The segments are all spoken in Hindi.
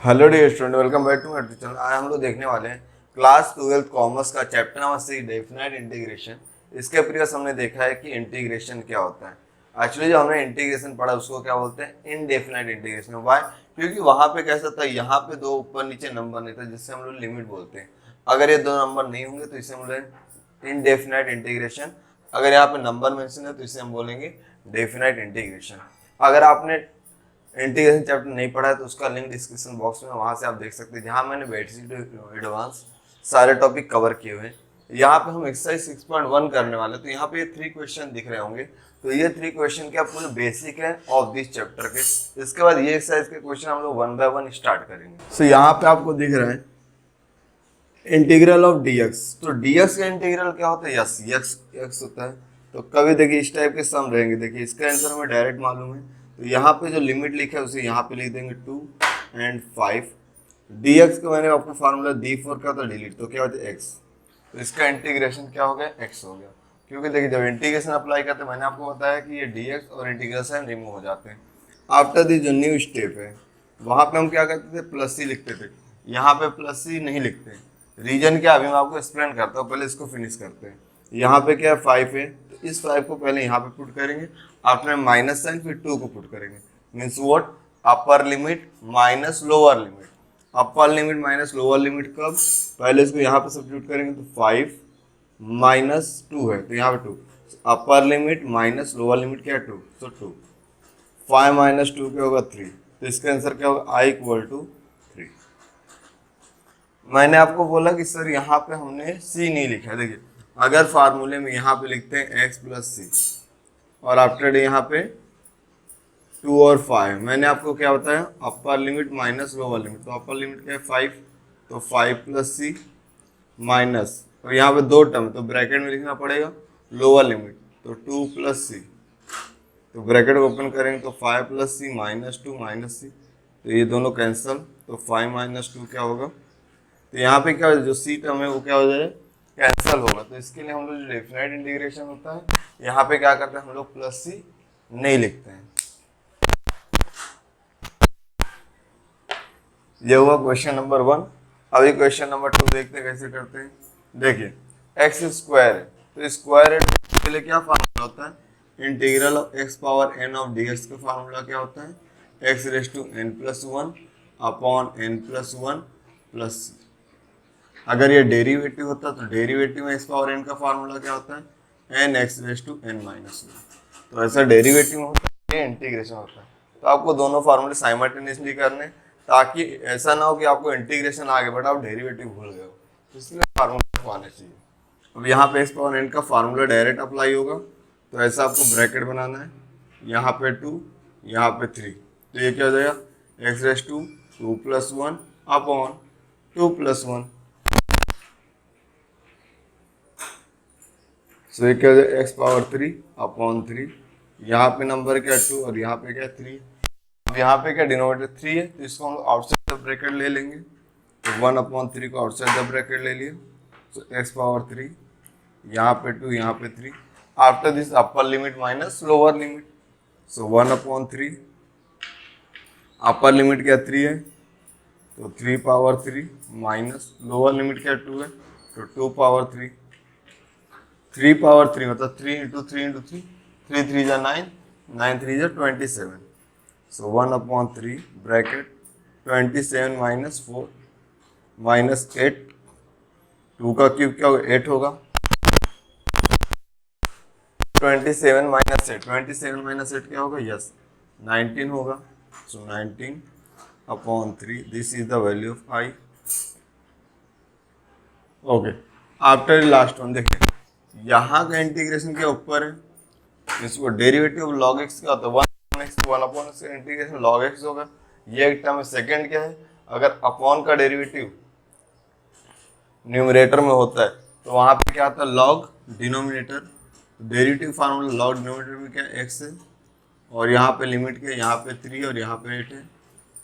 Hello dear student, welcome back to my channel. आज हम लोग देखने वाले हैं क्लास 12 कॉमर्स का चैप्टर नंबर 6 डेफिनाइट इंटीग्रेशन। इसके प्रीवियस हमने देखा है कि इंटीग्रेशन क्या होता है। एक्चुअली जो हमने इंटीग्रेशन पढ़ा उसको क्या बोलते हैं, इनडेफिनाइट इंटीग्रेशन। वाई? क्योंकि वहां पे कैसा था, यहाँ पे दो ऊपर नीचे नंबर नहीं था जिससे हम लोग लिमिट बोलते हैं। अगर ये दो नंबर नहीं होंगे तो इसे हम लोग इनडेफिनाइट इंटीग्रेशन। अगर यहाँ पे नंबर मेंशन है तो इसे हम बोलेंगे डेफिनाइट इंटीग्रेशन। अगर आपने इंटीग्रेशन चैप्टर नहीं पढ़ा है तो उसका लिंक डिस्क्रिप्शन बॉक्स में, वहां से आप देख सकते हैं, जहां मैंने बेसिक टू एडवांस सारे टॉपिक कवर किए हुए हैं। यहाँ पे हम एक्सरसाइज 6.1 करने वाले हैं। तो यहाँ पे ये 3 क्वेश्चन दिख रहे होंगे। तो ये 3 क्वेश्चन क्या पूरे बेसिक है ऑफ दिस चैप्टर के। इसके बाद ये एक्सरसाइज के क्वेश्चन हम लोग 1 बाय 1 स्टार्ट करेंगे। सो यहाँ पे आपको दिख रहा है इंटीग्रल ऑफ dx। तो dx का इंटीग्रल क्या होता है, यस x होता है। तो कभी देखिए इस टाइप के सम रहेंगे। देखिए इसका आंसर हमें डायरेक्ट मालूम है, तो यहाँ पे जो लिमिट लिखा है उसे यहाँ पे लिख देंगे 2 एंड 5। dx का मैंने आपको फार्मूला d4 का था डिलीट, तो क्या होता है x। तो इसका इंटीग्रेशन क्या हो गया, x हो गया। क्योंकि देखिए जब इंटीग्रेशन अप्लाई करते हैं, मैंने आपको बताया कि ये dx और इंटीग्रेशन रिमूव हो जाते हैं। आफ्टर दिस जो न्यू स्टेप है, वहाँ पे हम क्या करते थे, प्लस सी लिखते थे। यहाँ पे प्लस सी नहीं लिखते। रीजन क्या, अभी मैं आपको एक्सप्लेन करता हूँ, पहले इसको फिनिश करते हैं। यहाँ पे क्या है, 5 है, तो इस 5 को पहले यहाँ पे पुट करेंगे। आफ्टर माइनस साइन फिर 2 को पुट करेंगे। Means what, upper limit minus lower limit. Upper limit minus lower limit कब, पहले इसको यहाँ पे सब्स्टिट्यूट करेंगे तो 5 माइनस 2 है तो यहाँ पे 2। अपर लिमिट माइनस लोअर लिमिट क्या है, 2, तो 2। 5 माइनस 2 क्या होगा, 3। तो इसका आंसर क्या होगा, आई इक्वल टू 3। मैंने आपको बोला कि सर यहाँ पे हमने सी नहीं लिखा है। देखिए अगर फार्मूले में यहाँ पे लिखते हैं x प्लस सी और आफ्टर यहाँ पे 2 और 5, मैंने आपको क्या बताया, अपर लिमिट माइनस लोअर लिमिट। तो अपर लिमिट क्या है 5, तो 5 प्लस सी माइनस, और यहाँ पे दो टर्म तो ब्रैकेट में लिखना पड़ेगा लोअर लिमिट, तो 2 प्लस सी। तो ब्रैकेट ओपन करेंगे तो 5 प्लस सी माइनस सी, तो ये दोनों कैंसिल, तो 5 माइनस 2 क्या होगा। तो यहाँ पे क्या जो सी टर्म है वो क्या हो जाएगा, कैंसिल होगा। तो इसके लिए हम लोग जो डेफिनाइट इंटीग्रेशन होता है, यहाँ पे क्या करते हैं हम लोग, प्लस सी नहीं लिखते हैं। ये हुआ क्वेश्चन नंबर 1। अभी क्वेश्चन नंबर 2 देखते हैं कैसे करते हैं। देखिए एक्स स्क्वायर है, तो स्क्वायर रूट के लिए क्या फार्मूला होता है, integral of x power n of d x का फार्मूला क्या होता है, x raise to n plus 1 upon n plus 1 plus c. अगर ये डेरिवेटिव होता तो डेरिवेटिव में एक्स पावर एन का फार्मूला क्या होता है, n x raise to n minus 1। तो ऐसा डेरिवेटिव होता है, ये इंटीग्रेशन होता है। तो आपको दोनों फार्मूले साइमल्टेनियसली करने, ताकि ऐसा ना हो कि आपको इंटीग्रेशन आ गया बट आप डेरिवेटिव भूल गए हो। तो इसलिए फार्मूला आना चाहिए। अब यहाँ पे एक्स पावर एन का फार्मूला डायरेक्ट अप्लाई होगा, तो ऐसा आपको ब्रैकेट बनाना है, यहाँ पे 2 यहाँ पे 3। तो ये क्या हो जाएगा, x raise to 2 plus 1 upon 2 plus 1। So ये क्या हो जाएगा, एक्स पावर 3 अपॉन 3। यहाँ पे नंबर क्या 2 और यहाँ पे क्या 3। अब यहाँ पे क्या डिनोमिनेटर 3 है, तो इसको हम लोग आउटसाइड द ब्रैकेट ले लेंगे। तो 1 अपॉन 3 को आउटसाइड द ब्रैकेट ले लिए। तो एक्स पावर 3 यहाँ पे 2 यहाँ पे 3। After this upper limit minus lower limit, so 1 upon 3। Upper limit क्या 3 है, तो 3 पावर 3 माइनस लोअर लिमिट क्या 2 है, तो 2 पावर 3। 3 पावर 3 मतलब 3 इंटू 3 इंटू 3, 3 3 जा 9, 9 3 जा 27। सो 1 अपॉन 3 ब्रैकेट 27 माइनस 4 माइनस 8, 2 का क्यूब क्या होगा 8 होगा। 27 माइनस 8, 27 माइनस 8 क्या होगा, यस 19 होगा। सो 19 upon 3, this is the value of I. Okay, after last one देखिए, यहाँ का इंटीग्रेशन के ऊपर है, इसको डेरिवेटिव ऑफ log x क्या होता है, 1 अपॉन x का इंटीग्रेशन log x होगा। ये एक टर्म है। सेकंड क्या है, अगर अपॉन का डेरिवेटिव न्यूमरेटर में होता है तो वहां पे क्या आता है, log denominator. Derivative formula log denominator में क्या x है, और यहाँ पे लिमिट क्या, यहाँ पे 3 और यहाँ पे 8 है।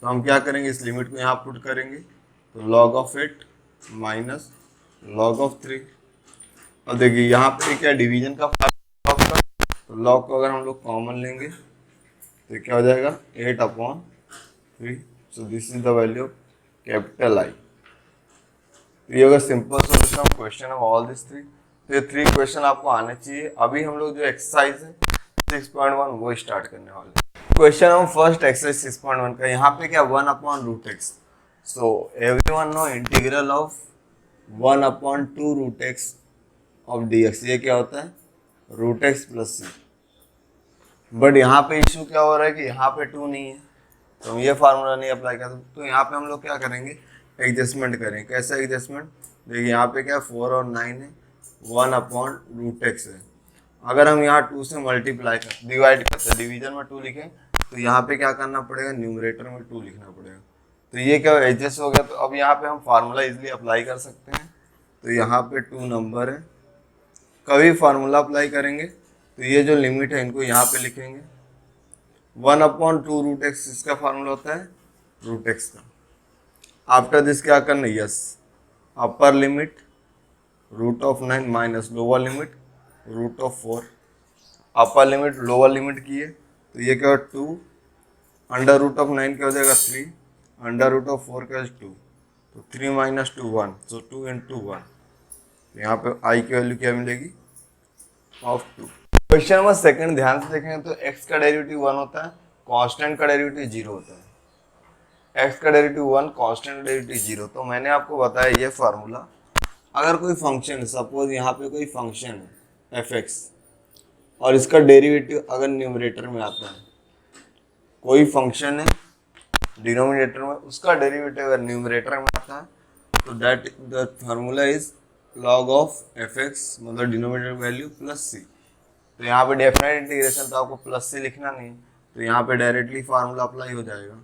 तो हम क्या करेंगे, इस लिमिट को यहाँ पुट करेंगे, तो log of 8 minus log of 3। और देखिए यहाँ पे क्या डिवीजन का फार्मूला का, तो लॉग को अगर हम लोग कॉमन लेंगे तो क्या हो जाएगा 8 upon 3। So this is the value of capital I. ये होगा simple solution of question of all this three. तो ये 3 क्वेश्चन आपको आने चाहिए। अभी हम लोग जो एक्सरसाइज है 6.1 वो स्टार्ट करने वाले हैं। क्वेश्चन ऑफ फर्स्ट एक्सरसाइज 6.1 का यहाँ पे क्या 1/√x। So everyone know integral of 1/2√x of dx। ये क्या होता है √x प्लस c। बट यहाँ पे इशू क्या हो रहा है कि यहाँ पे 2 नहीं है, तो हम ये फार्मूला नहीं अप्लाई कर सकते। तो यहाँ पे हम लोग क्या करेंगे, एडजस्टमेंट करेंगे। कैसा एडजस्टमेंट, देखिए यहाँ पे क्या 4 और 9 है, 1/√x है। अगर हम यहाँ 2 से मल्टीप्लाई कर डिवाइड करते हैं, डिवीजन में 2 लिखें, तो यहाँ पे क्या करना पड़ेगा, न्यूमरेटर में 2 लिखना पड़ेगा। तो ये क्या एडजस्ट हो गया। तो अब यहाँ पे हम फार्मूला इजिली अप्लाई कर सकते हैं। तो यहाँ पे 2 नंबर है, कभी फार्मूला अप्लाई करेंगे तो ये जो लिमिट है इनको यहाँ पे लिखेंगे। 1/2√x इसका फार्मूला होता है √x का। आफ्टर दिस क्या करना, yes upper limit √9 minus lower limit √4। Upper limit lower limit की है तो ये क्या 2, √9 क्या हो जाएगा 3, √4 क्या 2, तो 3 माइनस 2 1, सो 2 into 1। तो यहाँ पे आई की वैल्यू क्या मिलेगी ऑफ 2। क्वेश्चन नंबर सेकंड ध्यान से देखेंगे तो x का डेरिवेटिव 1 होता है, कांस्टेंट का डेरिवेटिव 0 होता है। x का डेरिवेटिव 1, कांस्टेंट का डेरिवेटिव 0। तो मैंने आपको बताया ये फार्मूला, अगर कोई फंक्शन है, सपोज यहाँ पे कोई फंक्शन है f(x) और इसका डेरिवेटिव अगर न्यूमरेटर में आता है, कोई फंक्शन है डिनोमिनेटर में, उसका डेरिवेटिव अगर न्यूमरेटर में आता है, तो that the formula is log of f(x), मतलब डिनोमिनेटर वैल्यू प्लस c। तो यहाँ पे डेफिनेट इंटीग्रेशन तो आपको प्लस से लिखना नहीं, तो यहाँ पे डायरेक्टली फार्मूला अप्लाई हो जाएगा।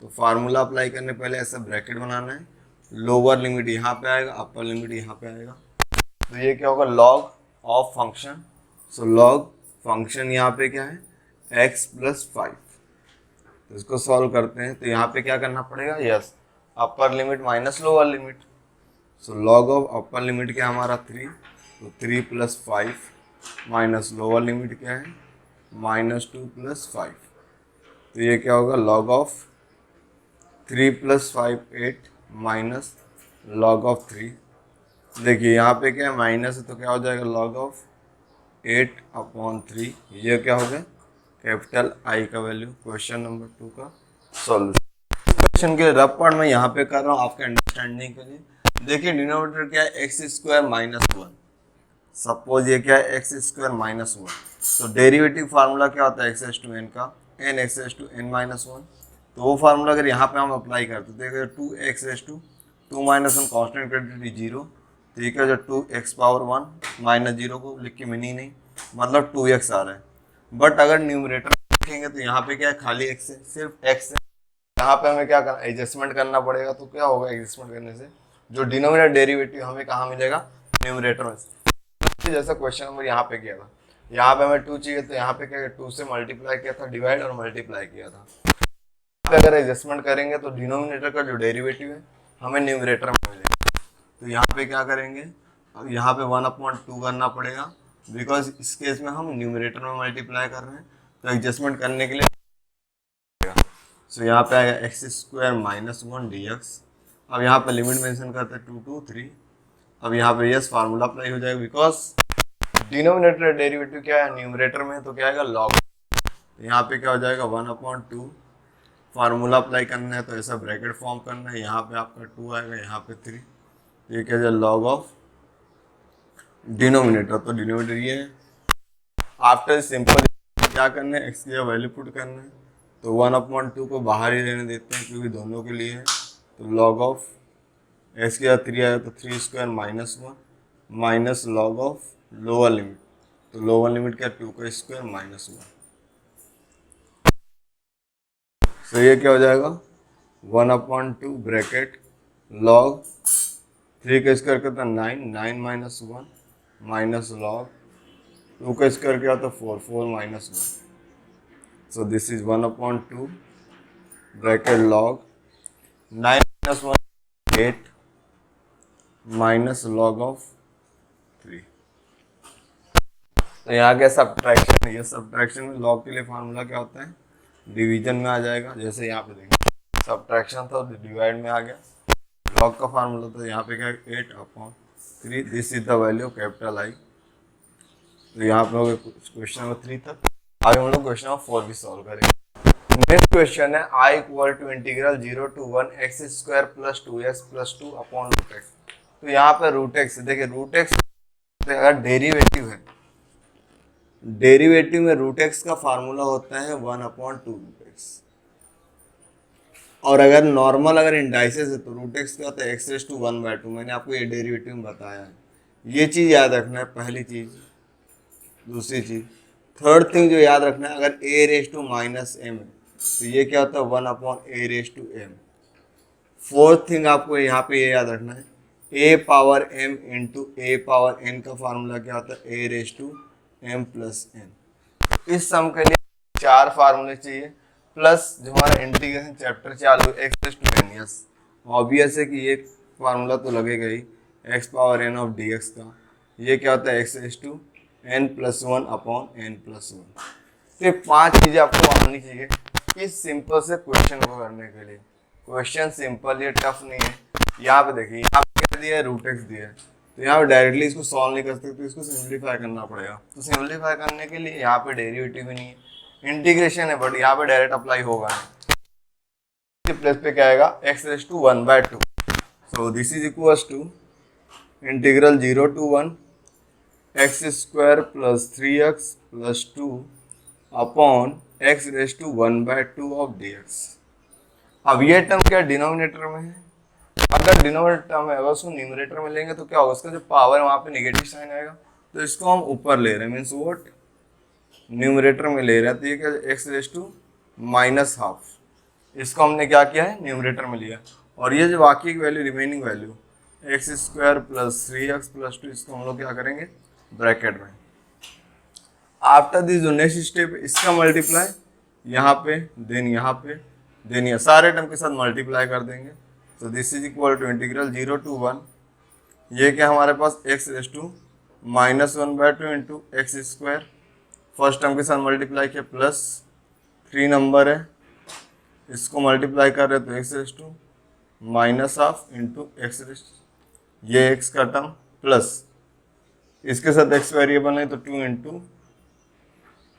तो फार्मूला अप्लाई करने पहले ऐसा ब्रैकेट बनाना है, लोअर लिमिट यहाँ पे आएगा, अपर लिमिट यहाँ पे आएगा। तो ये क्या होगा log of function. So log function यहाँ पे क्या है x प्लस 5। तो इसको सॉल्व करते हैं। तो यहाँ पे क्या करना पड़ेगा, yes upper limit minus lower limit. So log of upper limit क्या हमारा 3, तो 3 प्लस 5 माइनस लोअर लिमिट क्या है -2 प्लस 5। तो ये क्या होगा log of 3 plus 5 8 minus log of 3। देखिए यहाँ पे क्या है माइनस है, तो क्या हो जाएगा लॉग ऑफ 8/3। ये क्या हो गया कैपिटल आई का वैल्यू। क्वेश्चन नंबर 2 का सॉल्यूशन। क्वेश्चन के रफ पार्ट में यहाँ पे कर रहा हूँ आपके अंडरस्टैंडिंग के लिए। देखिए डिनोमिनेटर क्या है x² - 1। सपोज ये क्या है x² - 1। तो डेरिवेटिव फार्मूला क्या होता है x⁻n का, n x⁻n-1। तो वो फार्मूला अगर यहाँ पे हम अप्लाई करते तो देखिए 2x⁻2 - 1 कांस्टेंट क्वांटिटी 0। तो ये क्या हो जाए 2x⁻1 - 0 को लिख के मीनिंग नहीं, मतलब 2x आ रहा है। बट अगर न्यूमरेटर लिखेंगे तो यहाँ पे क्या है खाली x है, सिर्फ x है। यहाँ पे हमें क्या करना एडजस्टमेंट करना पड़ेगा। तो क्या होगा एडजस्टमेंट करने से जो डिनोमिनेटर डेरिवेटिव हमें कहाँ मिलेगा, न्यूमरेटर में। जैसा क्वेश्चन नंबर यहाँ पे किया था, यहाँ पे हमें 2 चाहिए, तो यहाँ पे क्या 2 से मल्टीप्लाई किया था, डिवाइड और मल्टीप्लाई किया था। यहाँ पे अगर एडजस्टमेंट करेंगे तो डिनोमिनेटर का जो डेरिवेटिव है हमें न्यूमरेटर में मिलेगा। तो यहाँ पे क्या करेंगे, अब यहाँ पे 1/2 करना पड़ेगा, बिकॉज इस केस में हम न्यूमरेटर में मल्टीप्लाई कर रहे हैं। तो एडजस्टमेंट करने के लिए सो यहाँ पे आएगा x² - 1 dx। अब यहाँ पे लिमिट मेंशन करते हैं 2 to 3। अब यहाँ पे यस फार्मूला अप्लाई हो जाएगा, बिकॉज डिनोमिनेटर डेरिवेटिव क्या है न्यूमरेटर में, तो क्या आएगा लॉग। यहाँ पे क्या हो जाएगा 1/2। फार्मूला अप्लाई करना है तो ऐसा ब्रैकेट फॉर्म करना है, यहाँ पे आपका 2 आएगा, यहाँ पे 3। ये क्या है लॉग ऑफ डिनोमिनेटर, तो डिनोमिनेटर ये है। आफ्टर सिंपल क्या करना है, एक्स की वैल्यू पुट करना है। तो 1/2 को बाहर ही रहने देते हैं क्योंकि दोनों के लिए है। तो लॉग ऑफ एक्स की 3 आया तो 3² - 1 minus log of lower limit. तो लोअर लिमिट क्या 2² - 1। तो ये क्या हो जाएगा 1/2 ब्रैकेट लॉग 3 का स्क्वायर करता 9, 9 - 1 माइनस लॉग 2 का स्क्वायर क्या होता 4, 4 - 1। सो this is 1/2 bracket log 9 - 1 8 minus log of 3। तो यहाँ क्या सब्ट्रैक्शन है, ये सब्ट्रैक्शन में लॉग के लिए फार्मूला क्या होता है डिवीजन में आ जाएगा। जैसे यहाँ पे देखिए सब्ट्रैक्शन था डिवाइड में आ गया, लॉग का फार्मूला तो यहाँ पे क्या है 8/3, this is the value capital I. तो यहाँ पे हो गए क्वेश्चन नंबर 3 तक। आगे हम लोग क्वेश्चन नंबर 4 भी सॉल्व करेंगे। नेक्स्ट क्वेश्चन है I equal to integral 0 to 1 x square plus 2x plus 2 upon root x. तो यहाँ पे रूट एक्स, देखिए रूट एक्स अगर डेरिवेटिव है, डेरिवेटिव में रूट एक्स का फार्मूला होता है 1/2 रूट एक्स। और अगर नॉर्मल अगर इंडाइसेस है तो रूट एक्स क्या होता है x⁻²। मैंने आपको ये डेरिवेटिव में बताया है, ये चीज़ याद रखना है पहली चीज़। दूसरी चीज़, थर्ड थिंग जो याद रखना है, अगर a⁻m है तो ये क्या होता है 1/a⁻m। फोर्थ थिंग आपको यहाँ पे ये याद रखना है, a⁻m इंटू a⁻n का फार्मूला क्या होता है a⁻m+n। इस सम के लिए 4 फार्मूले चाहिए, प्लस जो हमारा इंटीग्रेशन चैप्टर चालू x⁻n। यस, ऑब्वियस है कि ये फार्मूला तो लगेगा ही x⁻n(dx) का। ये क्या होता है x⁻n+1/n+1। तो ये 5 चीज़ें आपको आनी चाहिए इस सिंपल से क्वेश्चन को करने के लिए। क्वेश्चन सिंपल, ये टफ नहीं है। यहाँ पे देखिए, यहाँ पे क्या दिया है रूट एक्स दिया है, तो यहाँ पे डायरेक्टली इसको सॉल्व नहीं कर सकते, तो इसको सिंप्लीफाई करना पड़ेगा। तो सिंप्लीफाई करने के लिए यहाँ पे डेरिवेटिव भी नहीं है, इंटीग्रेशन है, बट यहाँ पे डायरेक्ट अप्लाई होगा नहीं। प्लेस पे क्या आएगा x⁻1/2। So this is equals to integral 0 to 1 x² + 3x + 2 upon x⁻1/2 of dx। अब ये टर्म क्या डिनोमिनेटर में है, अगर डिनोमिनेटर टर्म है अगर उसको न्यूमरेटर में लेंगे तो क्या होगा, उसका जो पावर है वहाँ पे नेगेटिव साइन आएगा, तो इसको हम ऊपर ले रहे हैं, मीन्स व्हाट न्यूमरेटर में ले रहे हैं। तो ये क्या x⁻⁻², इसको हमने क्या किया है न्यूमरेटर में लिया, और ये जो बाकी की value remaining value x² + 3x + 2, इसको हम लोग क्या करेंगे ब्रैकेट में। आफ्टर दिस जो नेक्स्ट स्टेप, इसका मल्टीप्लाई यहाँ पे, देन यहाँ पे, देन ये सारे टर्म के साथ मल्टीप्लाई कर देंगे। तो this is equal to integral 0 to 1, ये क्या हमारे पास x⁻1/2 into x², first term के साथ मल्टीप्लाई किया, प्लस 3 नंबर है, इसको मल्टीप्लाई कर रहे हैं तो x⁻½ इंटू x, ये x का टर्म, प्लस इसके साथ x वेरिएबल है तो 2 इंटू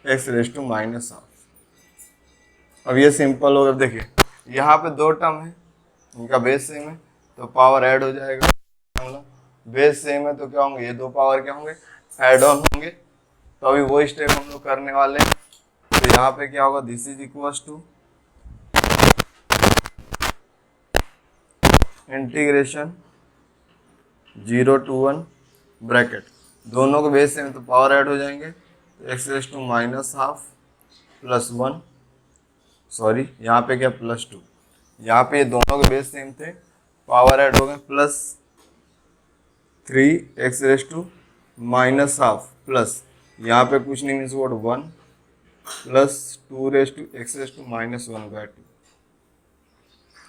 x⁻⁻²। अब ये सिंपल होगा। देखिए यहाँ पे 2 टर्म है, इनका बेस सेम है तो पावर ऐड हो जाएगा, बेस सेम है तो क्या होंगे, ये 2 पावर क्या होंगे ऐड ऑन होंगे। तो अभी वो स्टेप हम लोग करने वाले हैं। तो यहाँ पे क्या होगा, this is equals to integration 0 to 1 bracket, दोनों के बेस सेम तो पावर ऐड हो जाएंगे, तो x⁻½ + 1, सॉरी यहाँ पे क्या +2, यहाँ पे दोनों के बेस सेम थे, पावर ऐड हो गए, प्लस 3x⁻⁻½ प्लस यहाँ पे कुछ नहीं, means vote 1 plus 2x⁻⁻1/2।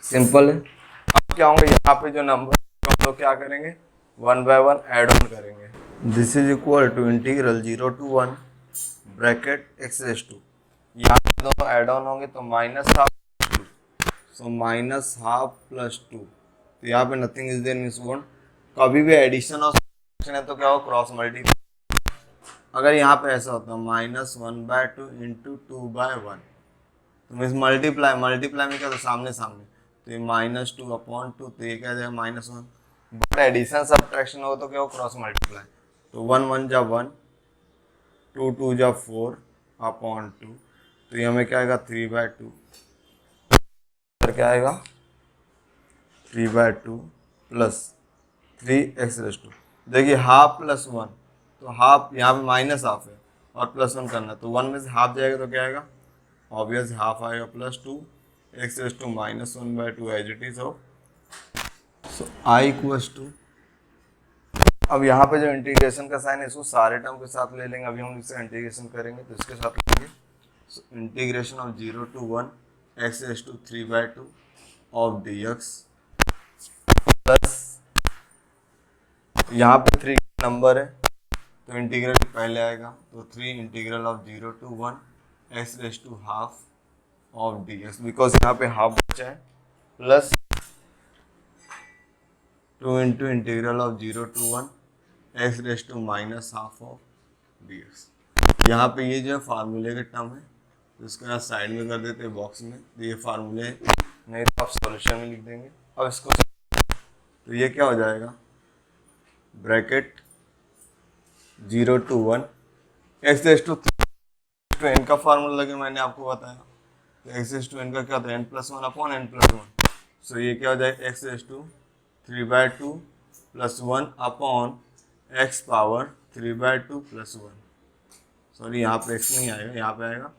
Simple है। अब क्या होंगे, यहाँ पे जो नंबर हम लोग क्या करेंगे 1 by 1 ऐड ऑन करेंगे। This is equal to integral 0 to 1 bracket x⁻², यहाँ पे दोनों ऐड ऑन होंगे तो -½ 2, सो -½ + 2, तो यहाँ पे नथिंग इज देयर, मीन्स 1। कभी भी एडिशन और सब्ट्रैक्शन है तो क्या हो क्रॉस मल्टीप्लाई। अगर यहाँ पे ऐसा होता है -1/2 इंटू 2/1, तो मीन्स मल्टीप्लाई में क्या होता है सामने सामने, तो ये -2/2, तो ये क्या जाएगा -1। बट एडिशन सब्ट्रैक्शन हो तो क्या हो क्रॉस मल्टीप्लाई, तो 1 1 जा 1, 2 2 जा 4/2, तो ये हमें क्या आएगा 3/2, क्या आएगा 3/2 प्लस 3x⁻²। देखिए ½ + 1, तो हाफ यहाँ पे -½ है और +1 करना है, तो 1 में से हाफ जाएगा तो क्या आएगा, ऑब्वियस हाफ आएगा, plus 2 x⁻⁻1/2 as it is हो। सो i इक्वल्स टू, अब यहाँ पे जो इंटीग्रेशन का साइन है इसको सारे टर्म के साथ ले लेंगे, अभी हम इससे इंटीग्रेशन करेंगे तो इसके साथ लेंगे। So integration of 0 to 1 x⁻³ of dx plus यहाँ पे 3 नंबर है तो इंटीग्रल पहले आएगा, तो 3 integral of 0 to 1 x⁻½ of dx, because यहाँ पे हाफ बचा है, plus 2 into integral of 0 to 1 x raise to minus half of dx। यहाँ पे ये जो है फार्मूले का टर्म है, तो इसको यहाँ साइड में कर देते हैं बॉक्स में, तो ये फार्मूले नहीं तो आप सॉल्यूशन में लिख देंगे। अब इसको तो ये क्या हो जाएगा, bracket 0 to 1 x raise to n का फार्मूला लगे मैंने आपको बताया, तो x रेस टू n का क्या होता है n+1 अपॉन n+1। सो ये क्या हो जाएगा x raise to 3/2 + 1 upon x power 3/2 + 1। Sorry यहाँ पे x नहीं आएगा, यहाँ पे आएगा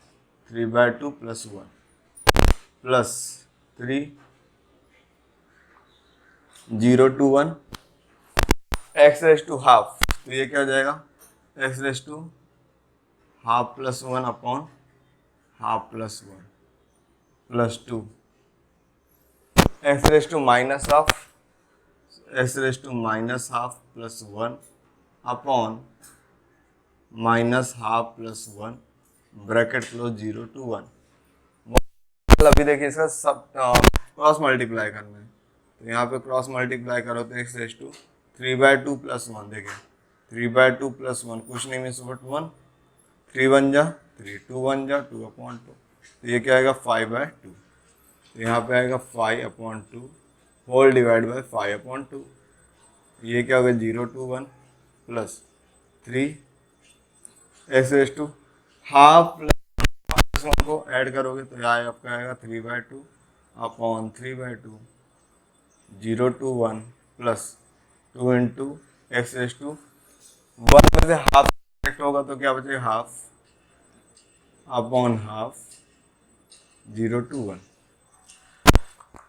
3/2 + 1 plus 3 0 to 1 x raise to half, तो ये क्या हो जाएगा x raise to half + 1 upon half + 1 plus 2 x raise to minus half, x raise to minus half + 1 upon minus half + 1 bracket close 0 to 1। अभी देखिए इसका सब क्रॉस मल्टीप्लाई करना है, तो यहाँ पे क्रॉस मल्टीप्लाई करो तो x रेस टू 3/2 + 1, देखिए 3/2 + 1 कुछ नहीं मिस बट 1, 3 1 जा 3, 2 1 जा 2/2, तो ये क्या आएगा 5/2, तो यहाँ पे आएगा 5/2 होल डिवाइड बाय 5/2, ये क्या होगा 0 to 1 plus 3 x raise to half plus 1 को ऐड करोगे तो यहाँ आपका आएगा 3/2 upon 3/2 0 to 1 plus 2 into x raise to 1 में से हाफ सब्ट्रैक्ट होगा तो क्या बचेगा half upon half 0 to 1।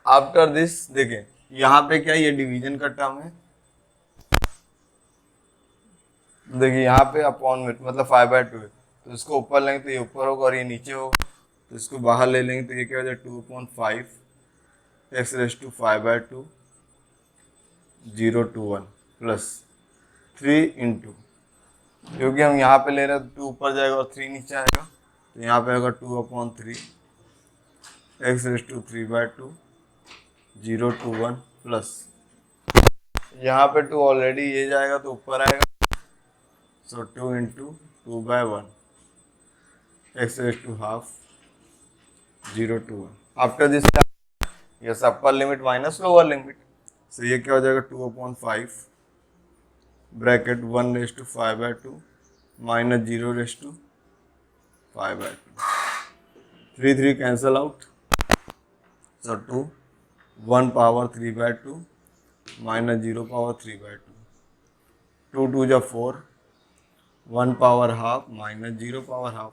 After this देखिए यहाँ पे क्या ये डिवीजन का टर्म है, देखिए यहाँ पे अपॉन में मतलब 5/2 है, तो इसको ऊपर लेंगे तो ये ऊपर होगा और ये नीचे होगा, तो इसको बाहर ले लेंगे तो ये क्या हो जाएगा 2/5 x raise to 5/2 0 to 1 plus 3 into, क्योंकि हम यहाँ पे ले रहे हैं तो 2 ऊपर जाएगा और 3 नीचे आएगा, तो यहाँ पे आएगा 2/3 x raise to 3/2 0 to 1 plus यहाँ पे 2 ऑलरेडी ये जाएगा तो ऊपर आएगा, so 2 into 2/1 x raise to half 0 to 1। After this yes upper limit minus lower limit, so ये क्या हो जाएगा 2/5 bracket 1 raise to 5/2 minus 0 raise to 5/2, 3 3 cancel out, so 2 1 power 3/2 minus 0 power 3/2, 2 2 जा 4 1 power half minus 0 power half,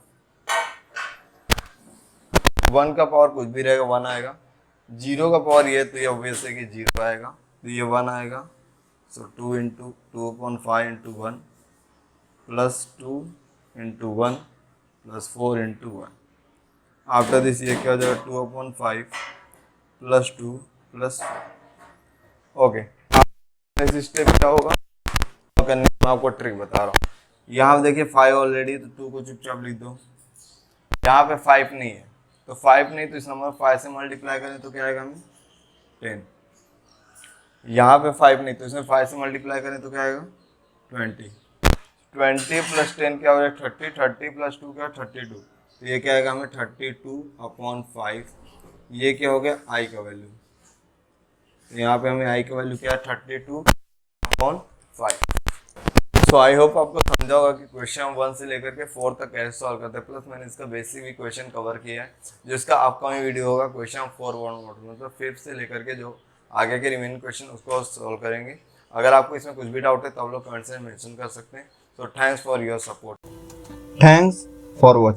1 का पावर कुछ भी रहेगा 1 आएगा, 0 का पावर ये तो ये ऑब्वियस है कि 0 आएगा, तो ये 1 आएगा, so 2 into 2/5 into 1 plus 2 into 1 plus 4 into 1। After this ये क्या हो जाएगा 2/5 plus 2 plus 4। Okay, next step क्या होगा करने मैं आपको ट्रिक बता रहा हूँ। यहाँ देखिए 5 ऑलरेडी, तो 2 को चुपचाप लिख दो, यहाँ पे 5 नहीं है तो 5 नहीं, तो इस नंबर 5 से मल्टीप्लाई करें तो क्या आएगा हमें 10, यहाँ पे 5 नहीं तो इसमें 5 से मल्टीप्लाई करें तो क्या आएगा 20, 20 प्लस 10 क्या हो जाएगा 30, 30 प्लस 2 क्या 32, तो ये क्या आएगा हमें 32/5, ये क्या हो गया आई का वैल्यू, तो यहाँ पे हमें आई का वैल्यू क्या है 32/5। सो आई होप आपको समझा होगा कि क्वेश्चन 1 से लेकर के 4 तक कैसे सॉल्व करते हैं, प्लस मैंने इसका बेसिक भी क्वेश्चन कवर किया है, जो इसका अपकमिंग वीडियो होगा क्वेश्चन 4 मतलब 5th से लेकर के जो आगे के रिमेनिंग क्वेश्चन उसको सॉल्व करेंगे। अगर आपको इसमें कुछ भी डाउट है तो आप लोग कमेंट्स में मेंशन कर सकते हैं। So thanks for your support, thanks for watching.